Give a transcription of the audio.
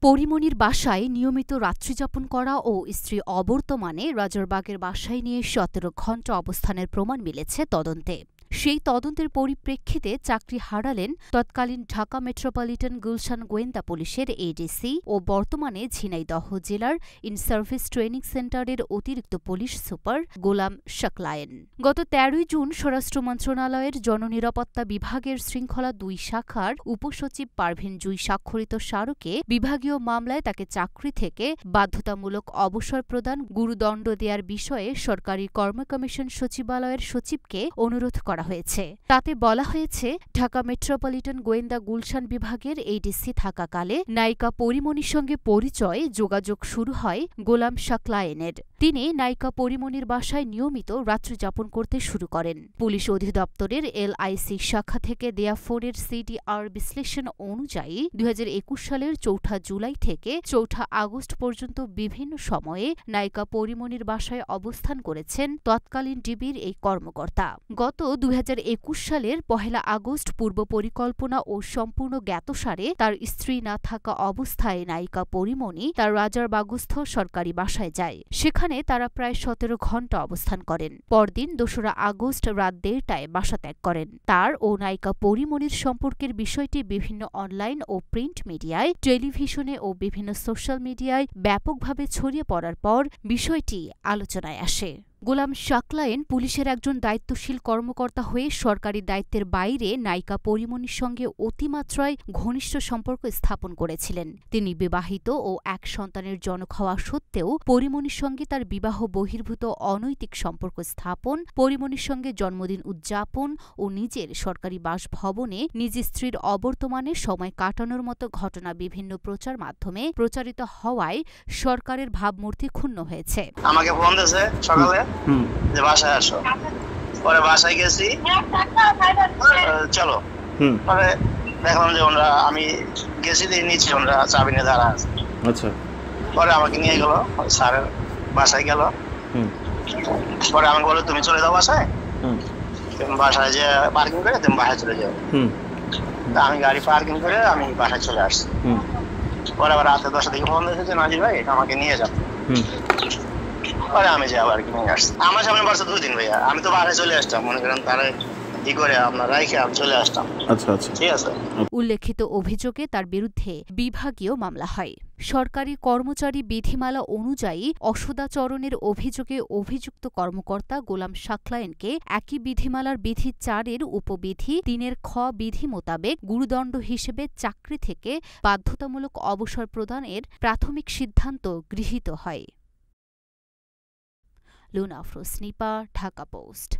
পরিমণির বাসায় নিয়মিত রাত্রিযাপন করা ও স্ত্রী অবর্তমানে রাজারবাগের বাসায় নিয়ে ১৭ ঘণ্টা অবস্থানের প্রমাণ মিলেছে তদন্তে। সেই তদন্তের পরিপ্রেক্ষিতে চাকরি হারালেন তৎকালীন ঢাকা মেট্রোপলিটন গুলশান গোয়েন্দা পুলিশের এডিসি ও বর্তমানে ঝিনাইদহ জেলার ইন সার্ভিস ট্রেনিং সেন্টারের অতিরিক্ত পুলিশ সুপার গোলাম শাকলায়েন। গত ১৩ জুন স্বরাষ্ট্র মন্ত্রণালয়ের জননিরাপত্তা বিভাগের শৃঙ্খলা ২ শাখার উপসচিব পারভীন জুই স্বাক্ষরিত স্মারকে বিভাগীয় মামলায় তাকে চাকরি থেকে বাধ্যতামূলক অবসর প্রদান, গুরুদণ্ড দেওয়ার বিষয়ে সরকারি কর্ম কমিশন সচিবালয়ের সচিবকে অনুরোধ করা হয়েছে। তাতে বলা হয়েছে, ঢাকা মেট্রোপলিটন গোয়েন্দা গুলশান বিভাগের এডিসি থাকাকালে নায়িকা পরিমণির সঙ্গে পরিচয় যোগাযোগ শুরু হয় গোলাম শাকলায়েনের। তিনি নায়িকা পরিমণির বাসায় নিয়মিত রাত্রিযাপন করতে শুরু করেন। পুলিশ অধিদপ্তরের LIC শাখা থেকে দেয়া ফোনের CDR বিশ্লেষণ অনুযায়ী ২০২১ সালের ৪ জুলাই থেকে ৪ আগস্ট পর্যন্ত বিভিন্ন সময়ে নায়িকা পরিমণির বাসায় অবস্থান করেছেন তৎকালীন ডিবির এই কর্মকর্তা। গত ২০২১ সালের ১ আগস্ট পূর্ব পরিকল্পনা ও সম্পূর্ণ জ্ঞাতসারে তার স্ত্রী না থাকা অবস্থায় নায়িকা পরিমণি তার রাজারবাগস্থ সরকারি বাসায় যায়। সেখানে তারা প্রায় ১৭ ঘণ্টা অবস্থান করেন। পরদিন ২রা আগস্ট রাত ১:৩০টায় বাসা ত্যাগ করেন। তার ও নায়িকা পরিমণির সম্পর্কের বিষয়টি বিভিন্ন অনলাইন ও প্রিন্ট মিডিয়ায়, টেলিভিশনে ও বিভিন্ন সোশ্যাল মিডিয়ায় ব্যাপকভাবে ছড়িয়ে পড়ার পর বিষয়টি আলোচনায় আসে। গোলাম শাকলায়েন পুলিশের একজন দায়িত্বশীল কর্মকর্তা হয়ে সরকারি দায়িত্বের বাইরে নায়িকা পরিমণির সঙ্গে অতিমাত্রায় ঘনিষ্ঠ সম্পর্ক স্থাপন করেছিলেন। তিনি বিবাহিত ও এক সন্তানের জনক হওয়া সত্ত্বেও পরিমণির সঙ্গে তার বিবাহ বহির্ভূত অনৈতিক সম্পর্ক স্থাপন, পরিমণির সঙ্গে জন্মদিন উদযাপন ও নিজের সরকারি বাসভবনে নিজ স্ত্রীর অবর্তমানে সময় কাটানোর মতো ঘটনা বিভিন্ন প্রচার মাধ্যমে প্রচারিত হওয়ায় সরকারের ভাবমূর্তি ক্ষুণ্ণ হয়েছে। আমাকে ফোন দিয়েছে সকালে যে বাসায় আসো, পরে বাসায় গেছি, চলো, পরে দেখলাম যে ওনারা, আমি গেছি নিচে, ওনারা চাবি নিয়ে দাঁড়া আছে। আচ্ছা, পরে আমাকে নিয়ে গেল স্যারের বাসায় গেল। পরে আমাকে বললো, তুমি চলে যাও বাসায়, তুমি বাসায় যে পার্কিং করে তুমি বাসায় চলে যাও। তা আমি গাড়ি পার্কিং করে আমি বাসায় চলে আসছি। পরে আবার রাতে 10টার দিকে ফোন দিয়েছে যে নাজির ভাই আমাকে নিয়ে যাও। আমি যাবো আর কি, নিয়ে আসছি। আমার সামনে বাসা 2 দিন ভাইয়া, আমি তো বাসায় চলে আসতাম, মনে করেন তারা কি করে আপনার রাইখে আমি চলে আসতাম। আচ্ছা আচ্ছা, ঠিক আছে। উল্লেখিত অভিযোগে তার বিরুদ্ধে বিভাগীয় মামলা হয়। সরকারি কর্মচারী বিধিমালা অনুযায়ী অসদাচরণের অভিযোগে অভিযুক্ত কর্মকর্তা গোলাম শাকলায়েনকে একই বিধিমালার বিধি 4-এর উপবিধি 3-এর খ বিধি মোতাবেক গুরুদণ্ড হিসেবে চাকরি থেকে বাধ্যতামূলক অবসর প্রদানের প্রাথমিক সিদ্ধান্ত গৃহীত হয়। লুনা আফরোজ, নিপা, ঢাকা পোস্ট।